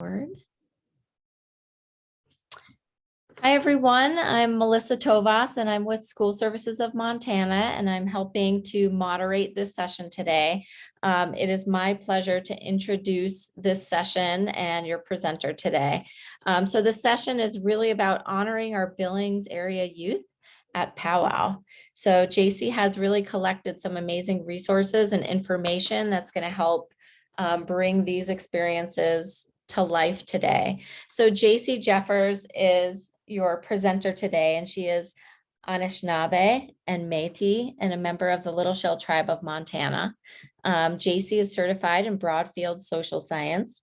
Hi, everyone. I'm Melissa Tovas, and I'm with School Services of Montana, and I'm helping to moderate this session today. It is my pleasure to introduce this session and your presenter today. So this session is really about honoring our Billings area youth at Powwow. So Jacie has really collected some amazing resources and information that's going to help bring these experiences to life today. So Jacie Jeffers is your presenter today, and she is Anishinaabe&Metis and a member of the Little Shell Tribe of Montana. Jacie is certified in Broadfield Social Science,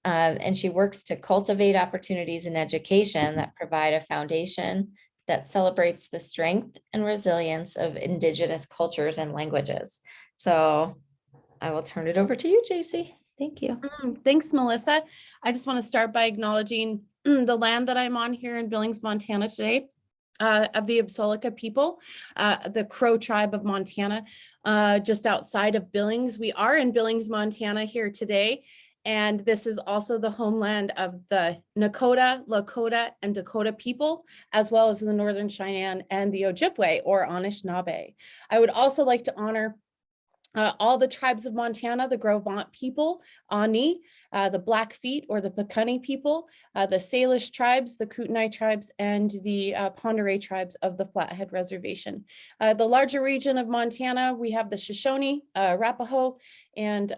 and she works to cultivate opportunities in education that provide a foundation that celebrates the strength and resilience of Indigenous cultures and languages. So I will turn it over to you, Jacie. Thank you. Thanks, Melissa. I just want to start by acknowledging the land that I'm on here in Billings, Montana today, of the Absolica people, the Crow tribe of Montana, just outside of Billings. We are in Billings, Montana here today, and this is also the homeland of the Nakota, Lakota, and Dakota people, as well as the Northern Cheyenne and the Ojibwe or Anishinaabe. I would also like to honor all the tribes of Montana, the Gros Ventre people, Ani, the Blackfeet or the Piikani people, the Salish tribes, the Kootenai tribes, and the Pend Oreille tribes of the Flathead Reservation. The larger region of Montana, we have the Shoshone, Arapaho, and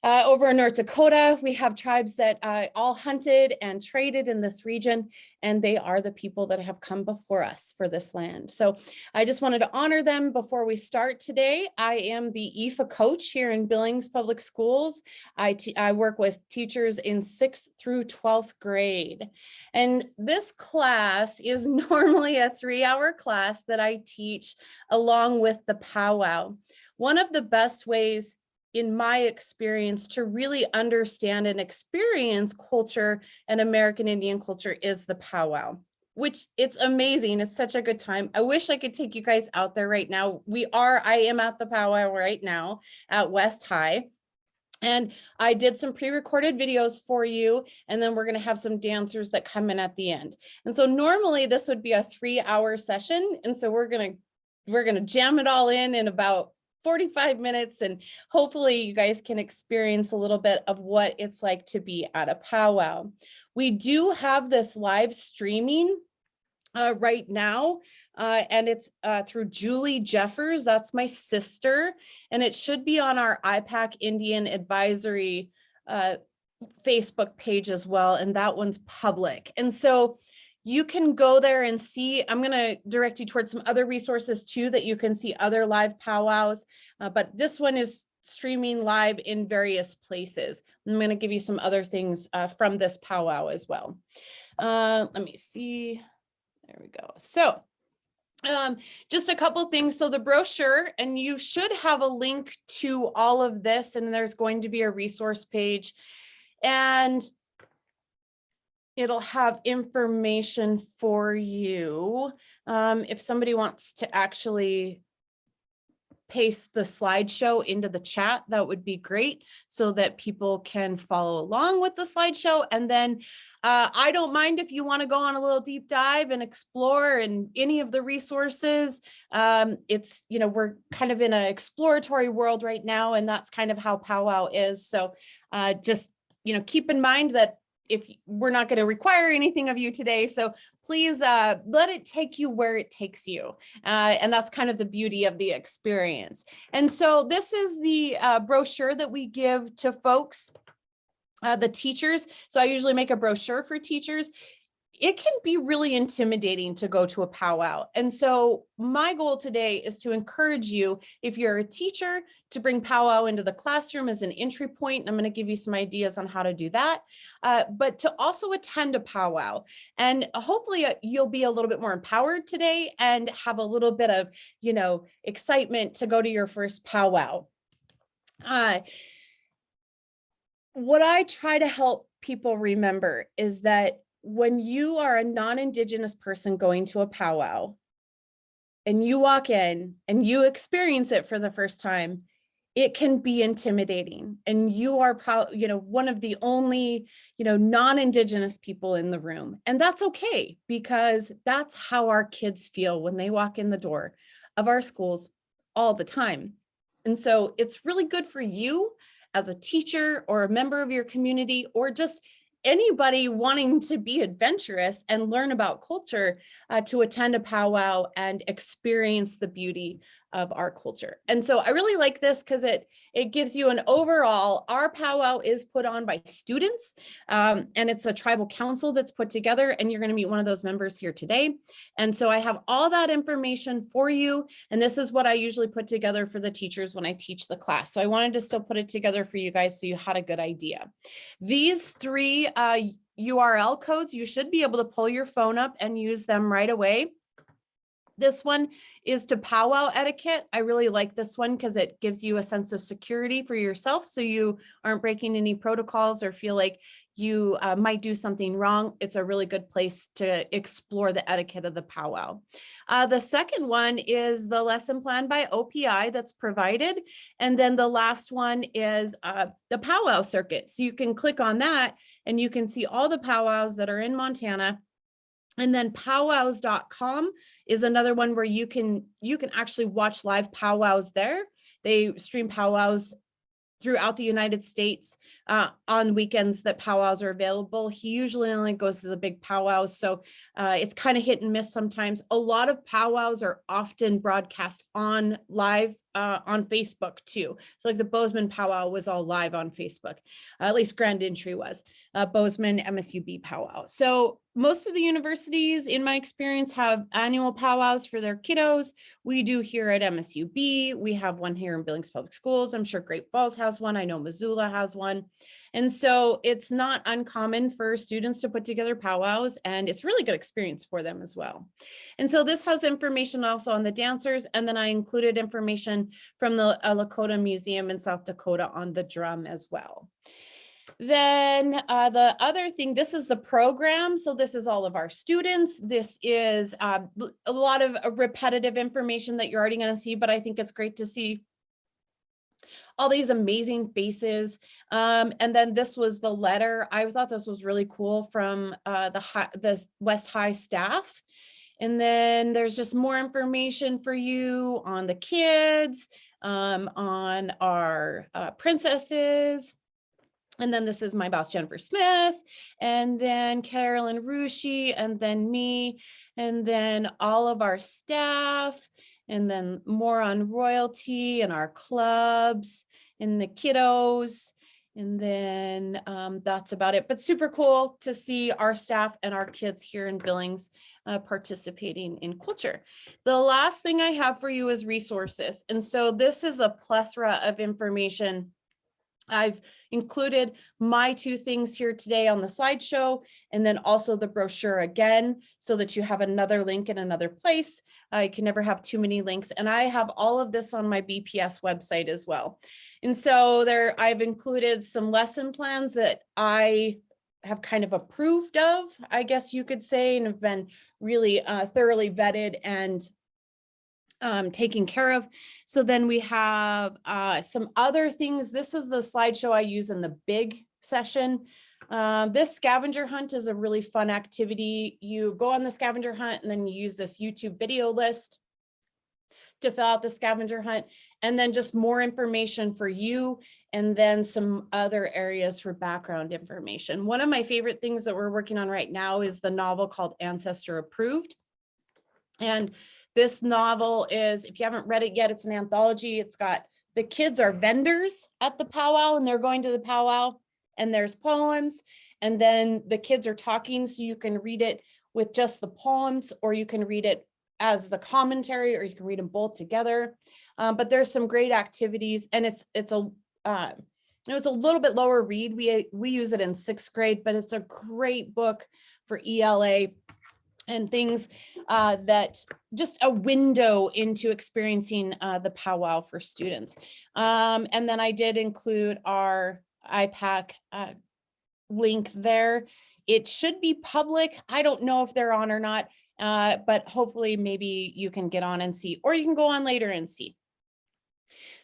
over in North Dakota, we have tribes that all hunted and traded in this region, and they are the people that have come before us for this land. So I just wanted to honor them before we start today. I am the IEFA coach here in Billings Public Schools. I work with teachers in 6th through 12th grade. And this class is normally a 3-hour class that I teach along with the powwow. One of the best ways in my experience to really understand and experience culture and American Indian culture is the powwow, which it's amazing. It's such a good time. I wish I could take you guys out there right now. I am at the powwow right now at West High. And I did some pre-recorded videos for you, and then we're going to have some dancers that come in at the end. And so normally this would be a 3-hour session. And so we're going to jam it all in about 45 minutes, and hopefully you guys can experience a little bit of what it's like to be at a powwow. We do have this live streaming right now, and it's through Jacie Jeffers. That's my sister, and it should be on our IPAC Indian Advisory Facebook page as well, and that one's public. And so you can go there and see. I'm going to direct you towards some other resources too that you can see other live powwows, but this one is streaming live in various places. I'm going to give you some other things from this powwow as well. Let me see. There we go. So just a couple things. So the brochure, and you should have a link to all of this, and there's going to be a resource page, and it'll have information for you. If somebody wants to actually paste the slideshow into the chat, that would be great so that people can follow along with the slideshow. And then I don't mind if you want to go on a little deep dive and explore in any of the resources. It's, we're kind of in an exploratory world right now, and that's kind of how powwow is. So just, keep in mind that if we're not going to require anything of you today, so please let it take you where it takes you. And that's kind of the beauty of the experience. And so this is the brochure that we give to folks, the teachers. So I usually make a brochure for teachers. It can be really intimidating to go to a powwow. And so my goal today is to encourage you, if you're a teacher, to bring powwow into the classroom as an entry point. I'm going to give you some ideas on how to do that, but to also attend a powwow. And hopefully you'll be a little bit more empowered today and have a little bit of, excitement to go to your first powwow. What I try to help people remember is that when you are a non-Indigenous person going to a powwow and you walk in and you experience it for the first time, it can be intimidating, and you are one of the only, non-Indigenous people in the room. And that's okay, because that's how our kids feel when they walk in the door of our schools all the time. And so it's really good for you as a teacher or a member of your community, or just anybody wanting to be adventurous and learn about culture, to attend a powwow and experience the beauty of our culture. And so I really like this because it gives you an overall. Our powwow is put on by students, and it's a tribal council that's put together, and you're going to meet one of those members here today. And so I have all that information for you, and this is what I usually put together for the teachers when I teach the class. So I wanted to still put it together for you guys so you had a good idea. These 3 URL codes, you should be able to pull your phone up and use them right away. This one is to powwow etiquette. I really like this one because it gives you a sense of security for yourself, so you aren't breaking any protocols or feel like you might do something wrong. It's a really good place to explore the etiquette of the powwow. The second one is the lesson plan by OPI that's provided. And then the last one is the powwow circuit. So you can click on that and you can see all the powwows that are in Montana. And then powwows.com is another one where you can actually watch live powwows there. They stream powwows throughout the United States on weekends that powwows are available. He usually only goes to the big powwows, so it's kind of hit and miss sometimes. A lot of powwows are often broadcast on live on Facebook too. So like the Bozeman powwow was all live on Facebook, at least Grand Entry was. Bozeman MSUB powwow. So most of the universities, in my experience, have annual powwows for their kiddos. We do here at MSUB. We have one here in Billings Public Schools. I'm sure Great Falls has one. I know Missoula has one. And so it's not uncommon for students to put together powwows, and it's really good experience for them as well. And so this has information also on the dancers, and then I included information from the Lakota Museum in South Dakota on the drum as well. Then the other thing, this is the program. So this is all of our students. This is a lot of repetitive information that you're already going to see, but I think it's great to see all these amazing faces. And then this was the letter. I thought this was really cool from the West High staff. And then there's just more information for you on the kids, on our princesses. And then this is my boss, Jennifer Smith, and then Carolyn Rushi, and then me, and then all of our staff, and then more on royalty and our clubs and the kiddos. And then that's about it, but super cool to see our staff and our kids here in Billings participating in culture. The last thing I have for you is resources. And so this is a plethora of information. I've included my 2 things here today on the slideshow, and then also the brochure again, so that you have another link in another place. You can never have too many links. And I have all of this on my BPS website as well. And so I've included some lesson plans that I have kind of approved of, I guess you could say, and have been really thoroughly vetted and taken care of. So then we have some other things. This is the slideshow I use in the big session. This scavenger hunt is a really fun activity. You go on the scavenger hunt and then you use this YouTube video list to fill out the scavenger hunt, and then just more information for you, and then some other areas for background information. One of my favorite things that we're working on right now is the novel called Ancestor Approved. And this novel is, if you haven't read it yet, it's an anthology. It's got, the kids are vendors at the powwow, and they're going to the powwow, and there's poems, and then the kids are talking, so you can read it with just the poems, or you can read it as the commentary, or you can read them both together. But there's some great activities, and it was a little bit lower read. We use it in 6th grade, but it's a great book for ELA and things that just a window into experiencing the powwow for students. And then I did include our IPAC link there. It should be public. I don't know if they're on or not, but hopefully maybe you can get on and see, or you can go on later and see.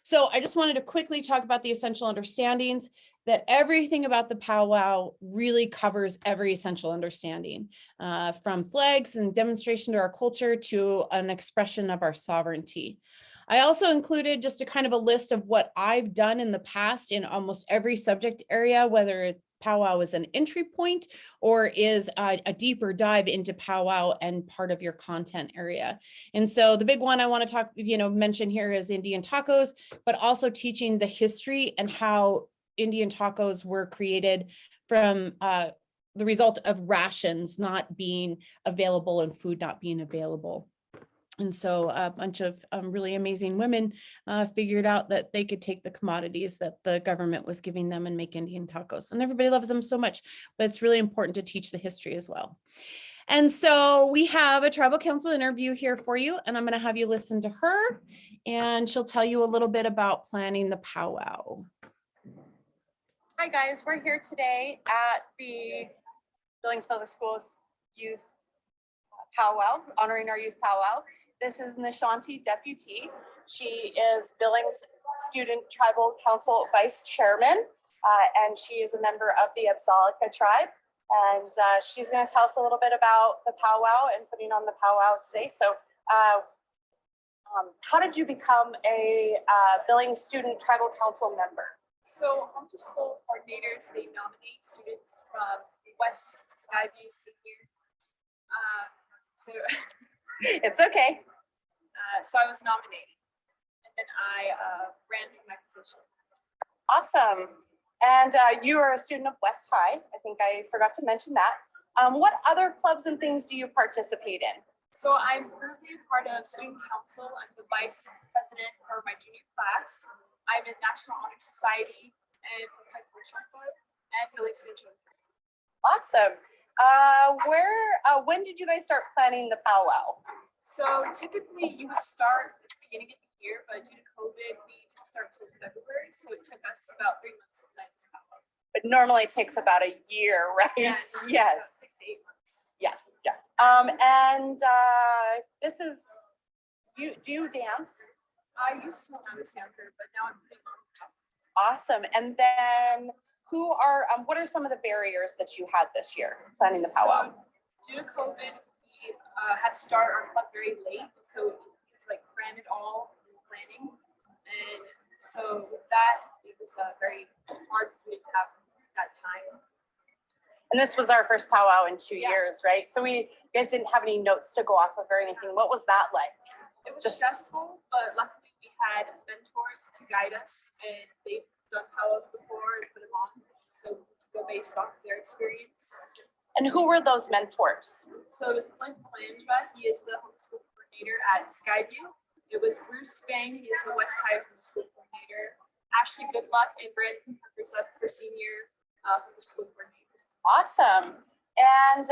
So I just wanted to quickly talk about the essential understandings, that everything about the powwow really covers every essential understanding, from flags and demonstration to our culture to an expression of our sovereignty. I also included just a kind of a list of what I've done in the past in almost every subject area, whether powwow is an entry point or is a deeper dive into powwow and part of your content area. And so the big one I want to talk, mention here is Indian tacos, but also teaching the history and how Indian tacos were created from the result of rations not being available and food not being available. And so a bunch of really amazing women figured out that they could take the commodities that the government was giving them and make Indian tacos. And everybody loves them so much, but it's really important to teach the history as well. And so we have a tribal council interview here for you, and I'm going to have you listen to her, and she'll tell you a little bit about planning the powwow. Hi guys, we're here today at the Billings Public Schools Youth Powwow, honoring our youth powwow. This is Nishanti Deputy. She is Billings Student Tribal Council Vice Chairman, and she is a member of the Apsallika tribe. And she's going to tell us a little bit about the powwow and putting on the powwow today. So how did you become a Billings Student Tribal Council member? So home to school coordinators, they nominate students from West Skyview Senior. It's okay. So I was nominated, and then I ran for my position. Awesome. And you are a student of West High. I think I forgot to mention that. What other clubs and things do you participate in? So I'm currently a part of student council. I'm the vice president for my junior class. I'm in National Honor Society and Cultivate and Billings Culture. Awesome. When did you guys start planning the powwow? So typically you would start at the beginning of the year, but due to COVID, we didn't start till February. So it took us about 3 months to plan this powwow. But normally it takes about a year, right? Yes. Yes. 6 to 8 months. Yeah. This is, do you dance? I used to when I was younger, but now I'm putting on top. Awesome. And then what are some of the barriers that you had this year planning the powwow? So, due to COVID, we had to start our club very late. So it's like cram it all in planning. And so with that, it was very hard for me to have that time. And this was our first powwow in 2 Yeah. years, right? So you guys didn't have any notes to go off of or anything. What was that like? It was stressful, but luckily we had mentors to guide us, and they've done powwows before and put them on. So we could go based off of their experience. And who were those mentors? So it was Clint Landra. He is the homeschool coordinator at Skyview. It was Bruce Spang. He is the West High homeschool coordinator. Ashley Goodluck and Brandon Peppers up for senior homeschool coordinators. Awesome. And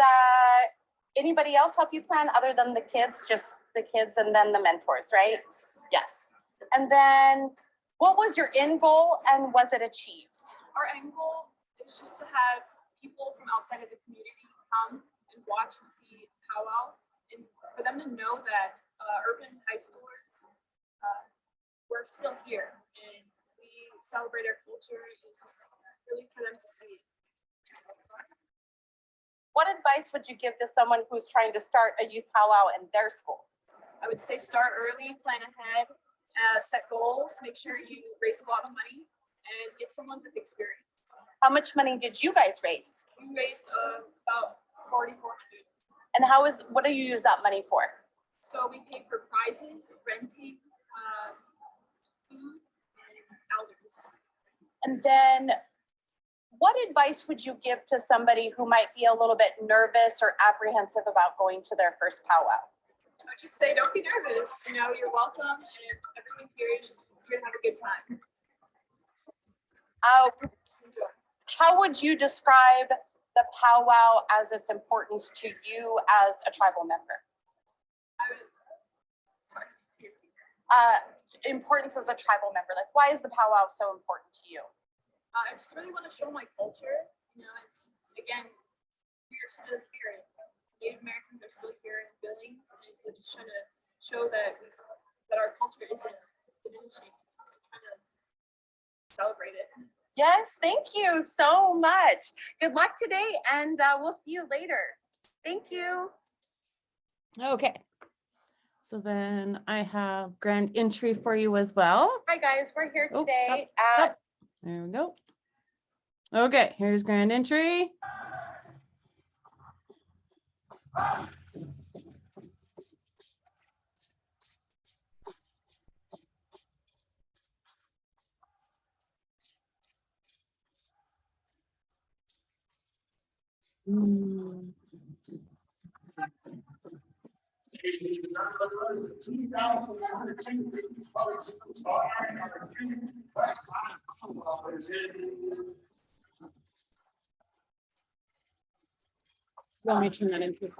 anybody else help you plan other than the kids? Just the kids and then the mentors, right? Yes. And then what was your end goal and was it achieved? Our end goal is just to have people from outside of the community come and watch and see powwow, and for them to know that urban high schoolers, we're still here and we celebrate our culture. It's just really for them to see it. What advice would you give to someone who's trying to start a youth powwow in their school? I would say start early, plan ahead, set goals, make sure you raise a lot of money, and get someone with experience. How much money did you guys raise? We raised about $4,400. And what do you use that money for? So we paid for prizes, renting, food, and elders. And then what advice would you give to somebody who might be a little bit nervous or apprehensive about going to their first powwow? I would just say, don't be nervous. You're welcome, and everyone here is just here to have a good time. How would you describe the powwow as its importance to you as a tribal member? Importance as a tribal member. Like, why is the powwow so important to you? I just really want to show my culture. Again, we are still here. Native Americans are still here in Billings, and we're just trying to show that our culture isn't diminishing. We're trying to Yes, thank you so much. Good luck today, and we'll see you later. Thank you. Okay. So then I have grand entry for you as well. Hi, guys. We're here Oh, today stop. at There we go. Okay, here's grand entry. Want me to turn that into?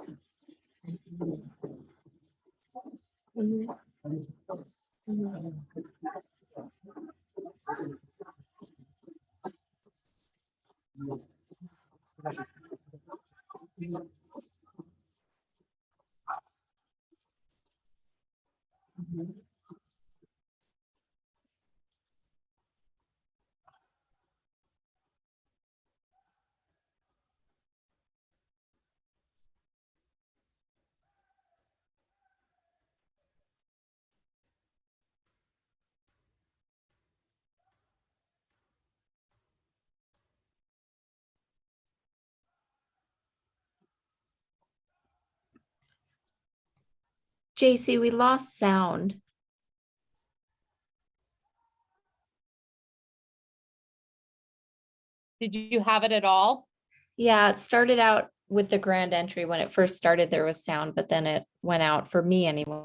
Jacie, we lost sound. Did you have it at all? Yeah, it started out with the grand entry. When it first started, there was sound, but then it went out for me anyway.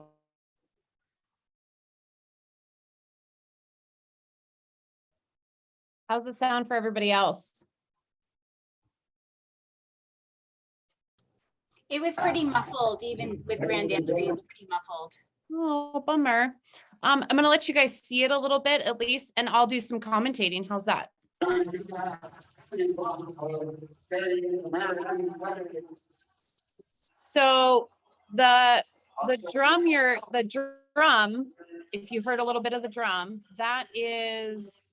How's the sound for everybody else? It was pretty muffled, even with grand entry, it's pretty muffled. Oh, bummer. I'm gonna let you guys see it a little bit at least, and I'll do some commentating. How's that? So the drum, if you heard a little bit of the drum, that is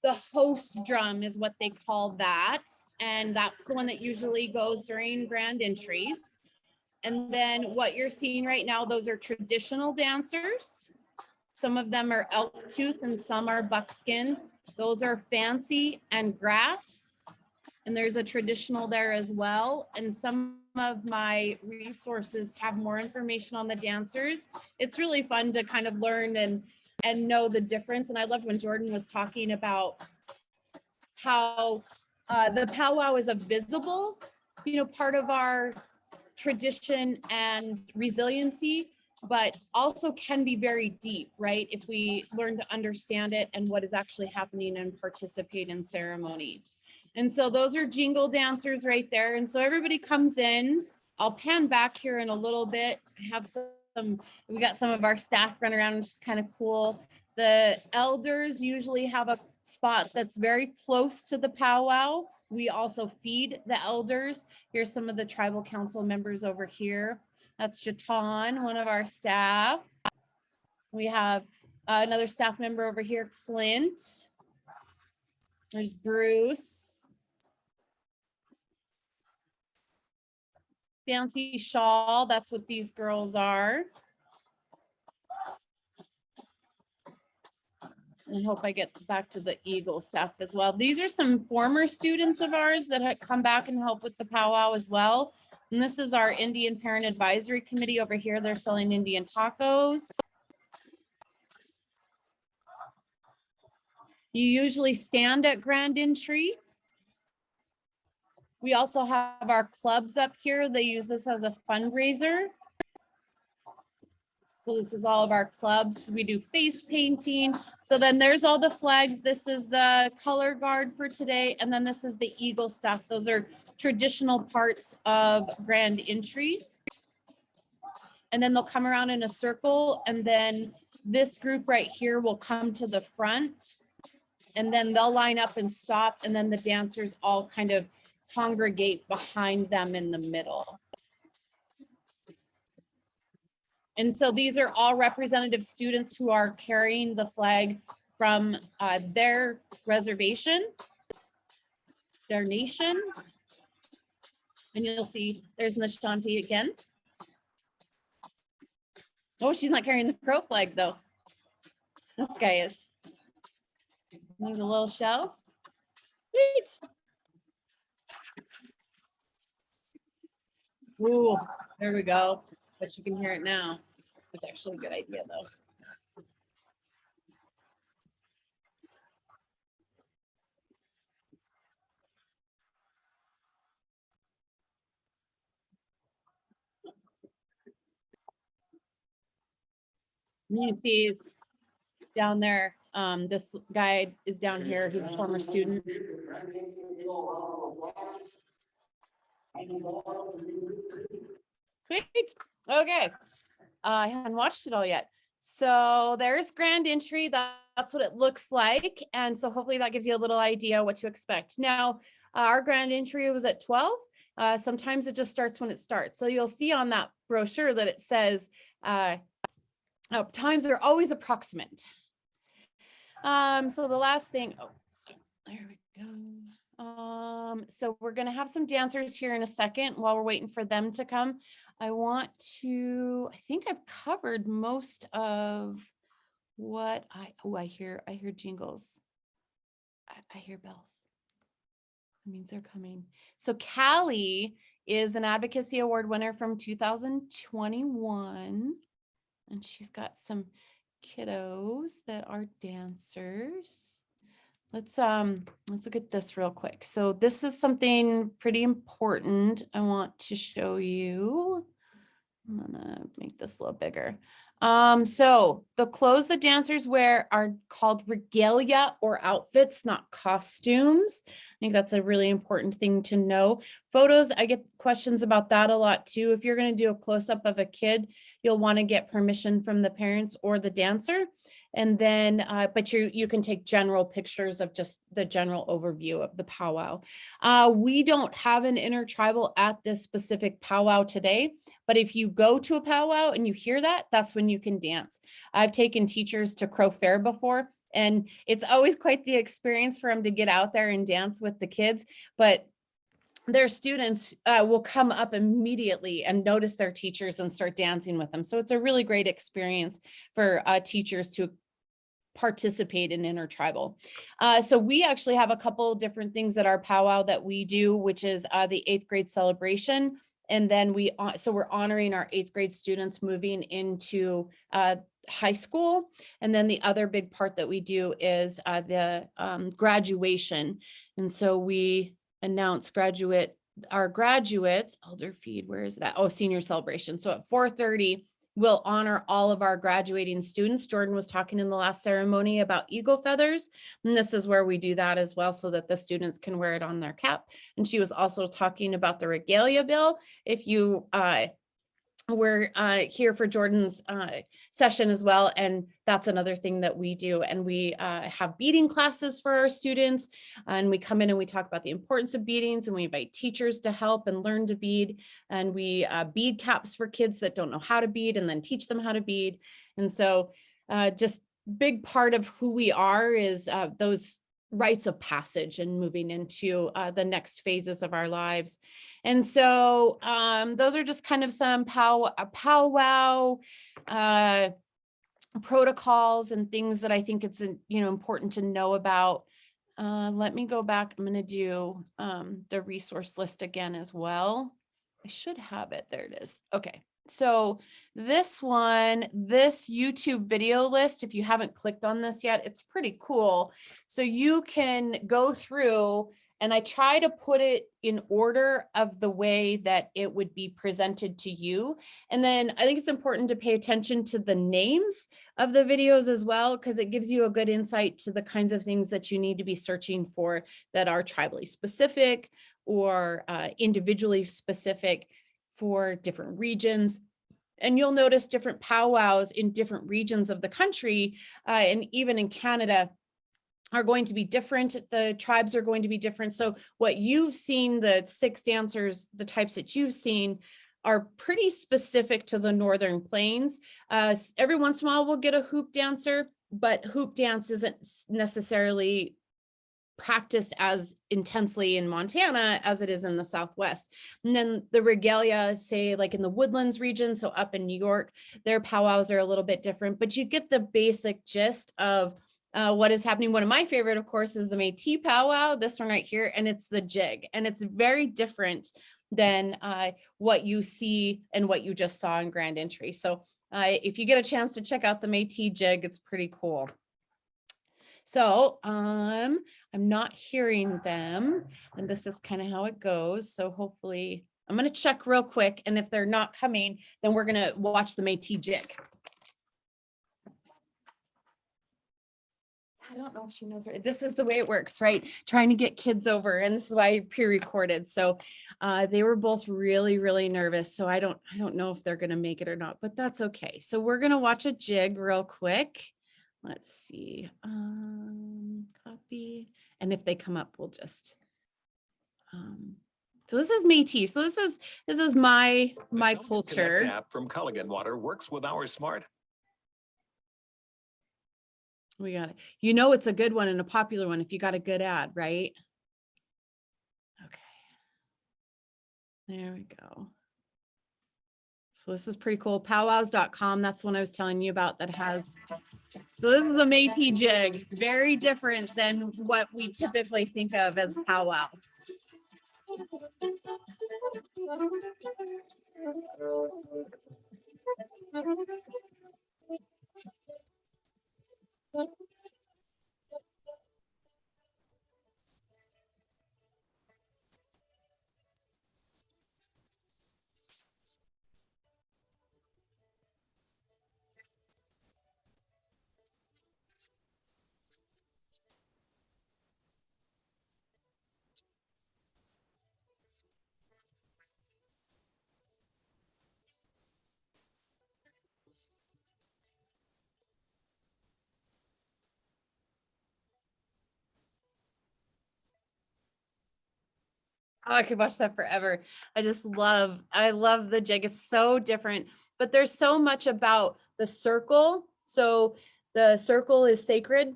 the host drum is what they call that. And that's the one that usually goes during grand entry. And then what you're seeing right now, those are traditional dancers. Some of them are elk tooth and some are buckskin. Those are fancy and grass. And there's a traditional there as well. And some of my resources have more information on the dancers. It's really fun to kind of learn and know the difference. And I loved when Jordan was talking about how the powwow is a visible, part of our tradition and resiliency, but also can be very deep, right? If we learn to understand it and what is actually happening and participate in ceremony. And so those are jingle dancers right there. And so everybody comes in. I'll pan back here in a little bit. I have we got some of our staff running around, which is kind of cool. The elders usually have a spot that's very close to the powwow. We also feed the elders. Here's some of the tribal council members over here. That's Jatan, one of our staff. We have another staff member over here, Clint. There's Bruce. Fancy shawl, that's what these girls are. I hope I get back to the Eagle staff as well. These are some former students of ours that have come back and help with the powwow as well. And this is our Indian Parent Advisory Committee over here. They're selling Indian tacos. You usually stand at grand entry. We also have our clubs up here. They use this as a fundraiser. So this is all of our clubs. We do face painting. So then there's all the flags. This is the color guard for today. And then this is the Eagle staff. Those are traditional parts of grand entry. And then they'll come around in a circle. And then this group right here will come to the front. And then they'll line up and stop. And then the dancers all kind of congregate behind them in the middle. And so these are all representative students who are carrying the flag from their reservation, their nation. And you'll see there's Anishinaabe again. Oh, she's not carrying the crow flag though. This guy is. There's a little shell. Sweet. Ooh, there we go. But you can hear it now. It's actually a good idea though. You see down there, this guy is down here. He's a former student. Sweet. Okay. I haven't watched it all yet. So there's grand entry. That's what it looks like. And so hopefully that gives you a little idea what to expect. Now, our grand entry was at 12. Sometimes it just starts when it starts. So you'll see on that brochure that it says times are always approximate. So the last thing, there we go. So we're going to have some dancers here in a second while we're waiting for them to come. I think I've covered most of what I hear jingles. I hear bells. That means they're coming. So Callie is an advocacy award winner from 2021. And she's got some kiddos that are dancers. Let's look at this real quick. So this is something pretty important I want to show you. I'm gonna make this a little bigger. So the clothes the dancers wear are called regalia or outfits, not costumes. I think that's a really important thing to know. Photos, I get questions about that a lot too. If you're going to do a close-up of a kid, you'll want to get permission from the parents or the dancer. And then, but you can take general pictures of just the general overview of the powwow. We don't have an intertribal at this specific powwow today, but if you go to a powwow and you hear that, that's when you can dance. I've taken teachers to Crow Fair before, and it's always quite the experience for them to get out there and dance with the kids, but their students will come up immediately and notice their teachers and start dancing with them. So it's a really great experience for teachers to participate in intertribal. So we actually have a couple different things at our powwow that we do, which is the 8th grade celebration. And then so we're honoring our 8th grade students moving into high school. And then the other big part that we do is the graduation. And so we announce our graduates, elder feed, where is that? Oh, senior celebration. So at 4:30, we'll honor all of our graduating students. Jordan was talking in the last ceremony about eagle feathers, and this is where we do that as well so that the students can wear it on their cap. And she was also talking about the regalia bill. If you we're here for Jordan's session as well, and that's another thing that we do. And we have beading classes for our students, and we come in and we talk about the importance of beadings, and we invite teachers to help and learn to bead, and we bead caps for kids that don't know how to bead and then teach them how to bead. And so just big part of who we are is those rites of passage and moving into the next phases of our lives. And so those are just kind of some powwow protocols and things that I think it's important to know about. Let me go back. I'm going to do the resource list again as well. I should have it. There it is. Okay. So this YouTube video list, if you haven't clicked on this yet, it's pretty cool. So you can go through, and I try to put it in order of the way that it would be presented to you. And then I think it's important to pay attention to the names of the videos as well, because it gives you a good insight to the kinds of things that you need to be searching for that are tribally specific or individually specific for different regions. And you'll notice different powwows in different regions of the country, and even in Canada, are going to be different. The tribes are going to be different. So what you've seen, the 6 dancers, the types that you've seen are pretty specific to the Northern Plains. Every once in a while we'll get a hoop dancer, but hoop dance isn't necessarily practiced as intensely in Montana as it is in the Southwest. And then the regalia, say like in the Woodlands region, so up in New York, their powwows are a little bit different, but you get the basic gist of what is happening. One of my favorite, of course, is the Métis powwow, this one right here, and it's the jig. And it's very different than what you see and what you just saw in Grand Entry. So if you get a chance to check out the Métis jig, it's pretty cool. So I'm not hearing them, and this is kind of how it goes. So hopefully I'm going to check real quick, and if they're not coming, then we're going to watch the Métis jig. I don't know if she knows. This is the way it works, right? Trying to get kids over, and this is why I pre-recorded. So they were both really, really nervous. So I don't know if they're going to make it or not, but that's okay. So we're going to watch a jig real quick. Let's see, copy, and if they come up, we'll just, so this is Métis. So this is my culture. Connect app from Culligan Water works with our smart. We got it. You know, it's a good one and a popular one if you got a good ad, right? Okay. There we go. So this is pretty cool. Powwows.com. That's the one I was telling you about that has. So this is a Métis jig, very different than what we typically think of as powwow. Oh, I could watch that forever. I love the jig. It's so different, but there's so much about the circle. So the circle is sacred,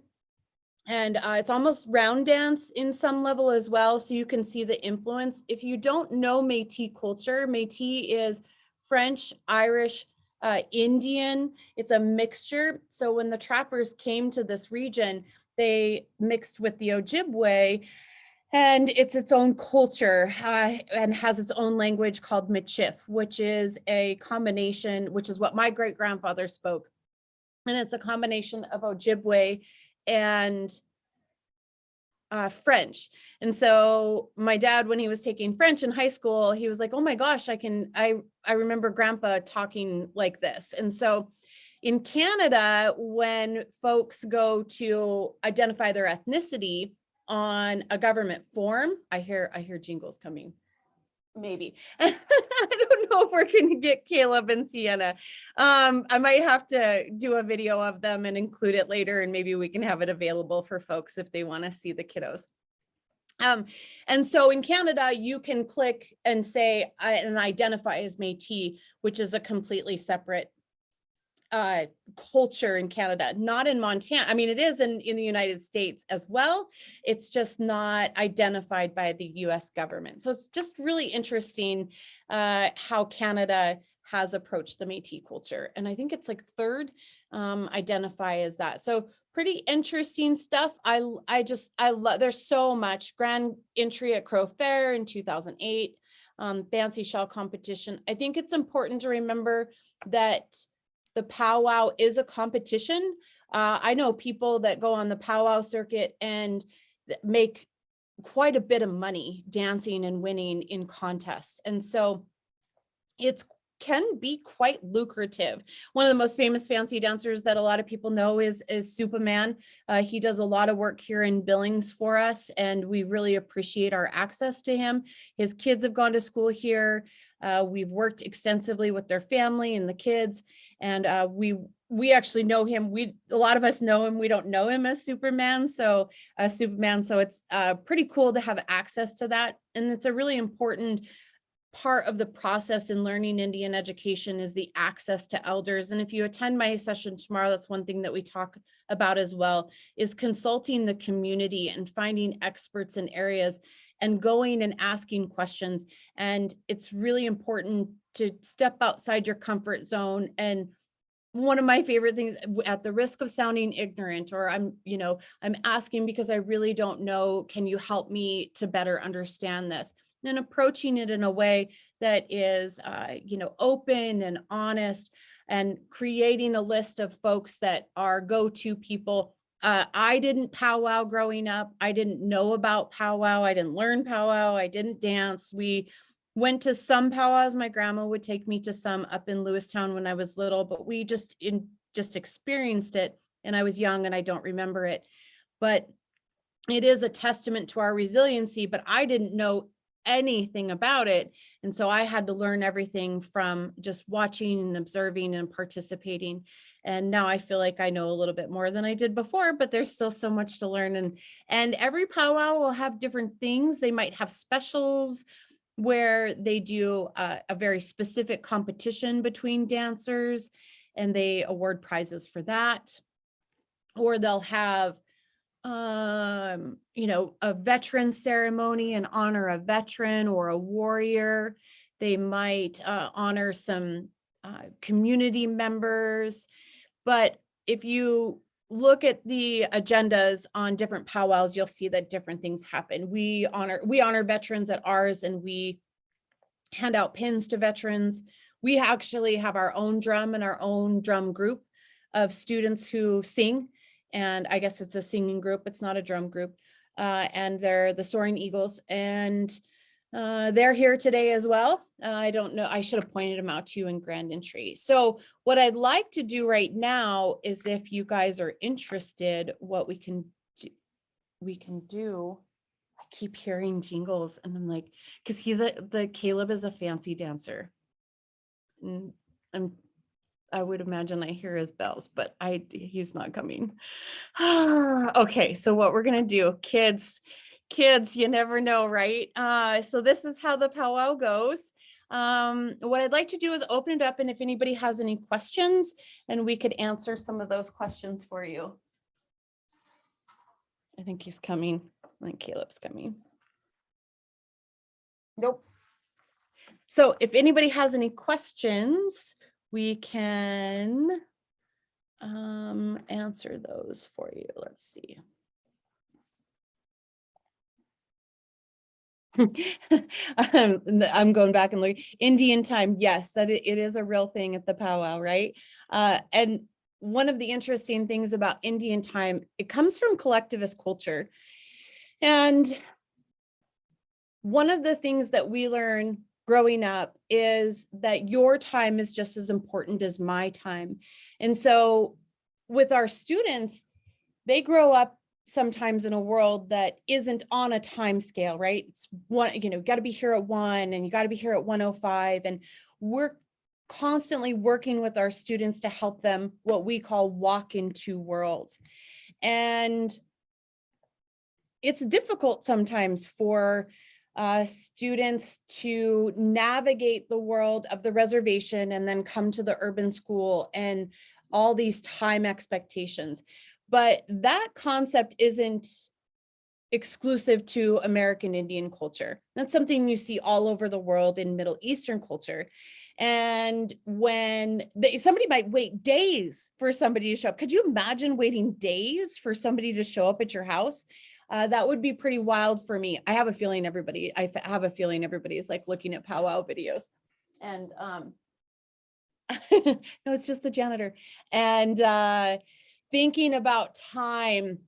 and it's almost round dance in some level as well. So you can see the influence. If you don't know Métis culture, Métis is French, Irish, Indian. It's a mixture. So when the trappers came to this region, they mixed with the Ojibwe, and it's its own culture and has its own language called Michif, which is a combination, which is what my great grandfather spoke. And it's a combination of Ojibwe and French. And so my dad, when he was taking French in high school, he was like, oh my gosh, I remember grandpa talking like this. And so in Canada, when folks go to identify their ethnicity on a government form, I hear jingles coming. Maybe. I don't know if we're going to get Caleb and Sienna. I might have to do a video of them and include it later, and maybe we can have it available for folks if they want to see the kiddos. And so in Canada, you can click and say and identify as Métis, which is a completely separate culture in Canada, not in Montana. I mean, it is in the United States as well. It's just not identified by the US government. So it's just really interesting how Canada has approached the Métis culture. And I think it's like third identify as that. So pretty interesting stuff. I love, there's so much. Grand Entry at Crow Fair in 2008, Fancy Shell competition. I think it's important to remember that the powwow is a competition. I know people that go on the powwow circuit and make quite a bit of money dancing and winning in contests. And so it can be quite lucrative. One of the most famous fancy dancers that a lot of people know is Superman. He does a lot of work here in Billings for us, and we really appreciate our access to him. His kids have gone to school here. We've worked extensively with their family and the kids, and we actually know him. A lot of us know him. We don't know him as Superman. So it's pretty cool to have access to that. And it's a really important part of the process in learning Indian education is the access to elders. And if you attend my session tomorrow, that's one thing that we talk about as well, is consulting the community and finding experts in areas and going and asking questions. And it's really important to step outside your comfort zone. And one of my favorite things, at the risk of sounding ignorant, or I'm asking because I really don't know, can you help me to better understand this? And approaching it in a way that is, open and honest, and creating a list of folks that are go-to people. I didn't powwow growing up. I didn't know about powwow. I didn't learn powwow. I didn't dance. We went to some powwows. My grandma would take me to some up in Lewistown when I was little, but we just experienced it, and I was young and I don't remember it. But it is a testament to our resiliency, but I didn't know anything about it. And so I had to learn everything from just watching and observing and participating. And now I feel like I know a little bit more than I did before, but there's still so much to learn. And every powwow will have different things. They might have specials where they do a very specific competition between dancers and they award prizes for that. Or they'll have a veteran ceremony and honor a veteran or a warrior. They might honor some community members. But if you look at the agendas on different powwows, you'll see that different things happen. We honor veterans at ours, and we hand out pins to veterans. We actually have our own drum and our own drum group of students who sing. And I guess it's a singing group. It's not a drum group. And they're the Soaring Eagles. And they're here today as well. I don't know. I should have pointed them out to you in grand entry. So what I'd like to do right now is, if you guys are interested, what we can do. I keep hearing jingles, and I'm like, because Caleb is a fancy dancer. And I would imagine I hear his bells, but he's not coming. Okay, so what we're gonna do, kids, you never know, right? So this is how the powwow goes. What I'd like to do is open it up, and if anybody has any questions, and we could answer some of those questions for you. I think he's coming. I think Caleb's coming. Nope. So if anybody has any questions, we can answer those for you. Let's see. I'm going back and looking. Indian time, yes, that it is a real thing at the powwow, right? And one of the interesting things about Indian time, it comes from collectivist culture. And one of the things that we learn growing up is that your time is just as important as my time. And so with our students, they grow up sometimes in a world that isn't on a time scale, right? It's one, got to be here at 1 and you got to be here at 1:05. And we're constantly working with our students to help them what we call walk into worlds. And it's difficult sometimes for students to navigate the world of the reservation and then come to the urban school and all these time expectations. But that concept isn't exclusive to American Indian culture. That's something you see all over the world in Middle Eastern culture. And when somebody might wait days for somebody to show up. Could you imagine waiting days for somebody to show up at your house? That would be pretty wild for me. I have a feeling everybody is like looking at powwow videos. And no, it's just the janitor. And thinking about time,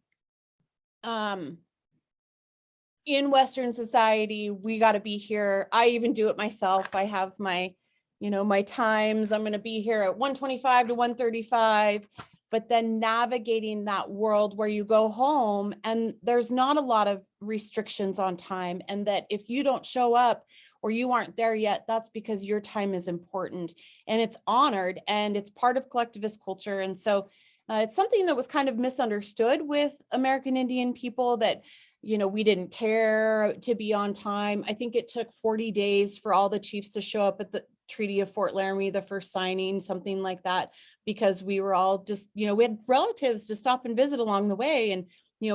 in Western society, we got to be here. I even do it myself. I have my, my times. I'm going to be here at 1:25 to 1:35. But then navigating that world where you go home and there's not a lot of restrictions on time, and that if you don't show up or you aren't there yet, that's because your time is important and it's honored and it's part of collectivist culture. And so it's something that was kind of misunderstood with American Indian people, that we didn't care to be on time. I think it took 40 days for all the chiefs to show up at the Treaty of Fort Laramie, the first signing, something like that, because we were all just, we had relatives to stop and visit along the way. And,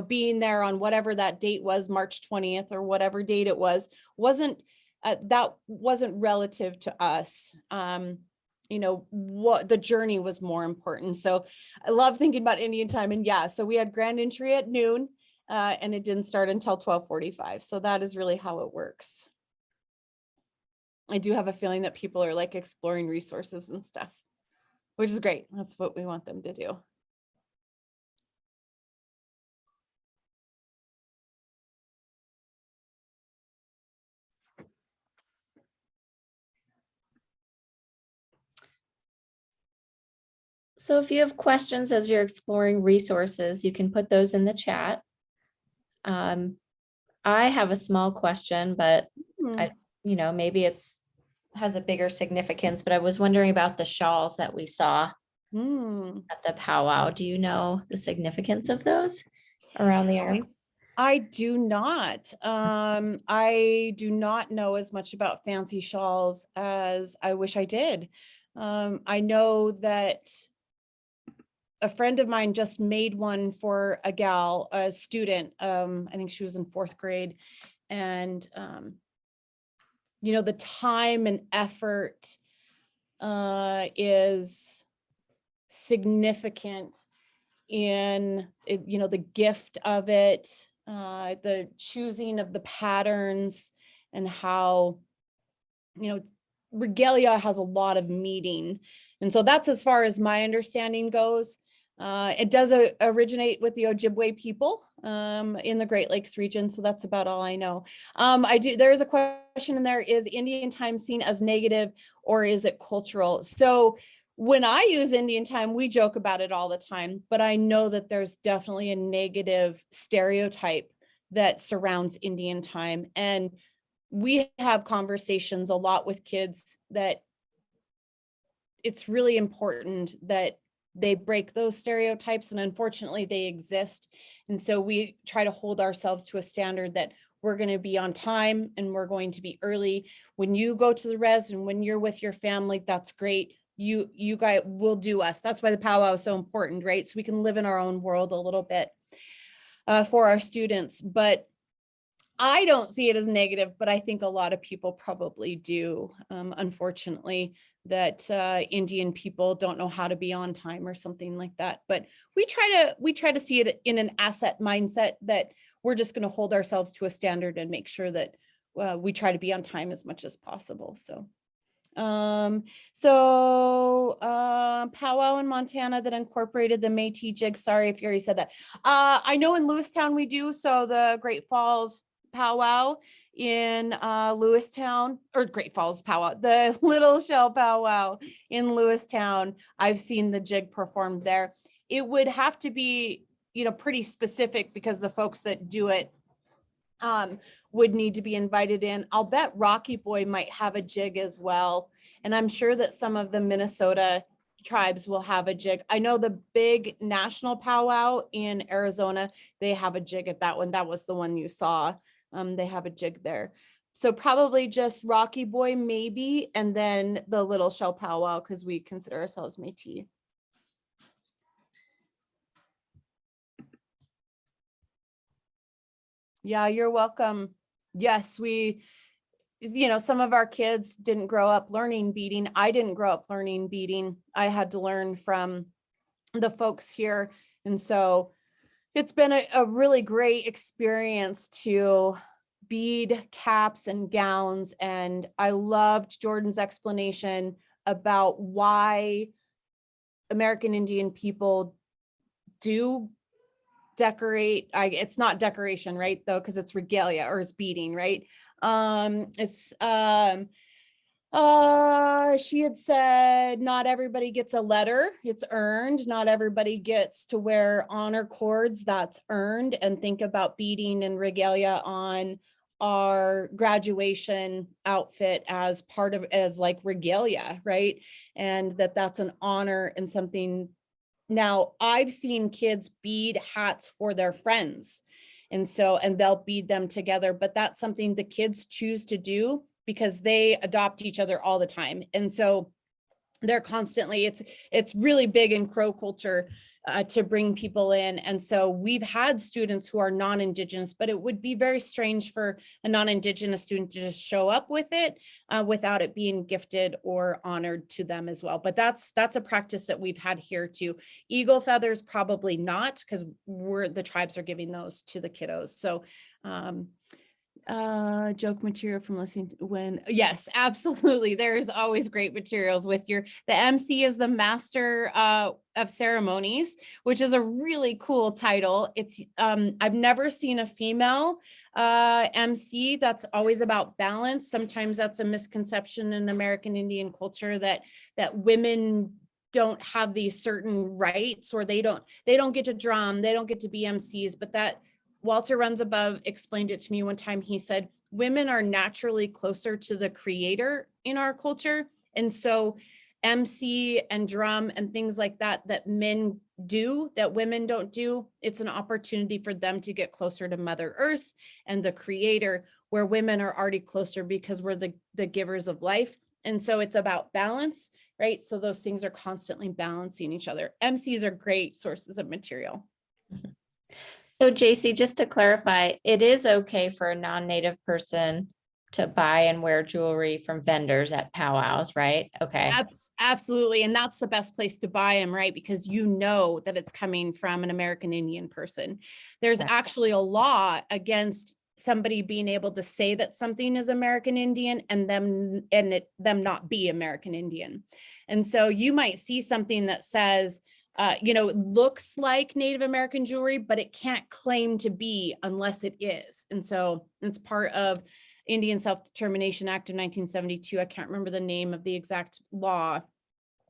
being there on whatever that date was, March 20th or whatever date it was, that wasn't relative to us. What the journey was more important. So I love thinking about Indian time. And yeah, so we had grand entry at noon. And it didn't start until 12:45. So that is really how it works. I do have a feeling that people are like exploring resources and stuff, which is great. That's what we want them to do. So if you have questions as you're exploring resources, you can put those in the chat. I have a small question, but maybe has a bigger significance, but I was wondering about the shawls that we saw at the powwow. Do you know the significance of those around the arms? I do not. I do not know as much about fancy shawls as I wish I did. I know that a friend of mine just made one for a student. I think she was in 4th grade. And, the time and effort is significant in it, the gift of it, the choosing of the patterns, and how, regalia has a lot of meaning. And so that's as far as my understanding goes. It does originate with the Ojibwe people in the Great Lakes region. So that's about all I know. There is a question in there, is Indian time seen as negative or is it cultural? So when I use Indian time, we joke about it all the time, but I know that there's definitely a negative stereotype that surrounds Indian time. And we have conversations a lot with kids that it's really important that they break those stereotypes, and unfortunately they exist. And so we try to hold ourselves to a standard that we're going to be on time and we're going to be early. When you go to the res and when you're with your family, that's great. You guys will do us. That's why the powwow is so important, right? So we can live in our own world a little bit for our students. But I don't see it as negative, but I think a lot of people probably do, unfortunately, that Indian people don't know how to be on time or something like that. But we try to see it in an asset mindset, that we're just going to hold ourselves to a standard and make sure that we try to be on time as much as possible. So powwow in Montana that incorporated the Métis jig. Sorry if you already said that. I know in Lewistown we do. So the Great Falls powwow in Lewistown, or Great Falls powwow, the Little Shell powwow in Lewistown, I've seen the jig performed there. It would have to be, pretty specific, because the folks that do it would need to be invited in. I'll bet Rocky Boy might have a jig as well. And I'm sure that some of the Minnesota tribes will have a jig. I know the big national powwow in Arizona, they have a jig at that one. That was the one you saw. They have a jig there. So probably just Rocky Boy maybe, and then the Little Shell powwow, because we consider ourselves Métis. Yeah, you're welcome. Yes, some of our kids didn't grow up learning beading. I didn't grow up learning beading. I had to learn from the folks here. And so it's been a really great experience to bead caps and gowns. And I loved Jordan's explanation about why American Indian people do decorate. It's not decoration, right, though, because it's regalia, or it's beading, right? She had said not everybody gets a letter, it's earned. Not everybody gets to wear honor cords, that's earned. And think about beading and regalia on our graduation outfit as like regalia, right? And that's an honor and something. Now, I've seen kids bead hats for their friends, And they'll bead them together, but that's something the kids choose to do because they adopt each other all the time. And so they're constantly, it's really big in Crow culture to bring people in. And so we've had students who are non-Indigenous, but it would be very strange for a non-Indigenous student to just show up with it without it being gifted or honored to them as well. But that's a practice that we've had here too. Eagle feathers, probably not, because the tribes are giving those to the kiddos. So joke material from listening to yes, absolutely. There's always great materials with the MC is the master of ceremonies, which is a really cool title. It's I've never seen a female MC. That's always about balance. Sometimes that's a misconception in American Indian culture that women don't have these certain rights, or they don't get to drum, they don't get to be MCs. But that Walter Runs Above explained it to me one time. He said, women are naturally closer to the creator in our culture. And so MC and drum and things like that men do, that women don't do, it's an opportunity for them to get closer to Mother Earth and the creator, where women are already closer because we're the givers of life. And so it's about balance, right? So those things are constantly balancing each other. MCs are great sources of material. So Jacie, just to clarify, it is okay for a non-native person to buy and wear jewelry from vendors at powwows, right? Okay. Absolutely. And that's the best place to buy them, right? Because you know that it's coming from an American Indian person. There's actually a law against somebody being able to say that something is American Indian and them not be American Indian. And so you might see something that says, it looks like Native American jewelry, but it can't claim to be unless it is. And so it's part of Indian Self-Determination Act of 1972. I can't remember the name of the exact law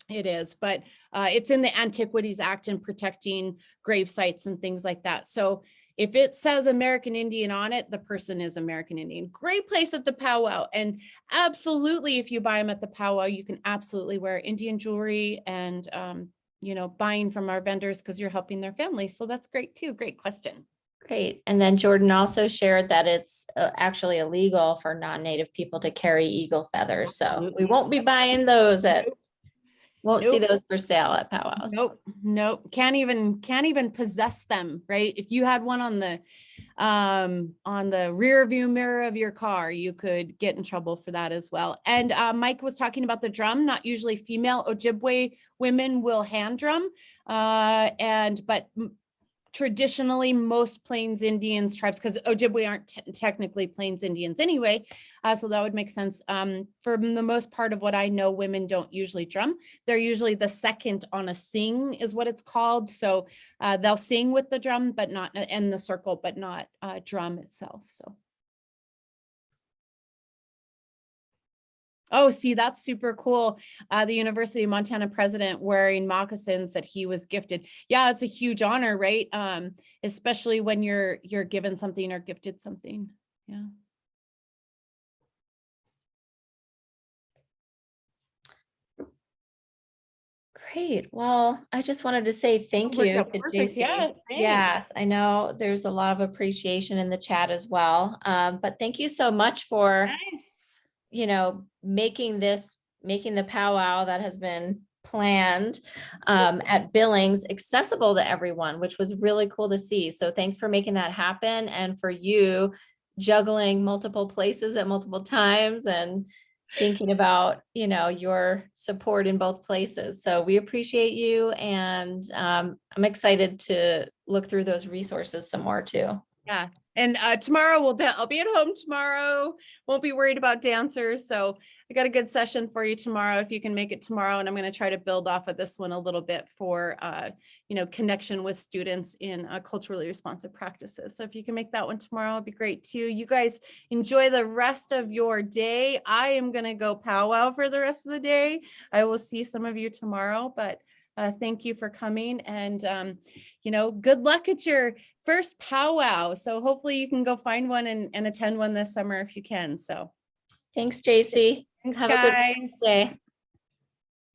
it is, but it's in the Antiquities Act and protecting grave sites and things like that. So if it says American Indian on it, the person is American Indian. Great place at the powwow. And absolutely, if you buy them at the powwow, you can absolutely wear Indian jewelry and buying from our vendors because you're helping their families. So that's great too. Great question. Great. And then Jordan also shared that it's actually illegal for non-native people to carry eagle feathers. So we won't be buying those won't see those for sale at powwows. Nope. Can't even possess them, right? If you had one on the rear view mirror of your car, you could get in trouble for that as well. And Mike was talking about the drum, not usually female. Ojibwe women will hand drum, but traditionally most Plains Indians tribes, because Ojibwe aren't technically Plains Indians anyway, so that would make sense. For the most part of what I know, women don't usually drum. They're usually the second on a sing is what it's called. So they'll sing with the drum, but not in the circle, but not drum itself. So. Oh, see, that's super cool. The University of Montana president wearing moccasins that he was gifted. Yeah, it's a huge honor, right? Especially when you're given something or gifted something. Yeah. Great. Well, I just wanted to say thank you to Jacie. Yeah, yes, I know there's a lot of appreciation in the chat as well. But thank you so much for making the powwow that has been planned at Billings accessible to everyone, which was really cool to see. So thanks for making that happen, and for you juggling multiple places at multiple times and thinking about your support in both places. So we appreciate you, and I'm excited to look through those resources some more too. Yeah. And tomorrow I'll be at home tomorrow. Won't be worried about dancers. So I got a good session for you tomorrow if you can make it tomorrow. And I'm going to try to build off of this one a little bit for, connection with students in culturally responsive practices. So if you can make that one tomorrow, it'd be great too. You guys enjoy the rest of your day. I am going to go powwow for the rest of the day. I will see some of you tomorrow, but thank you for coming, and good luck at your first powwow. So hopefully you can go find one and attend one this summer if you can. So thanks, Jacie. thanks, Have guys. a good day.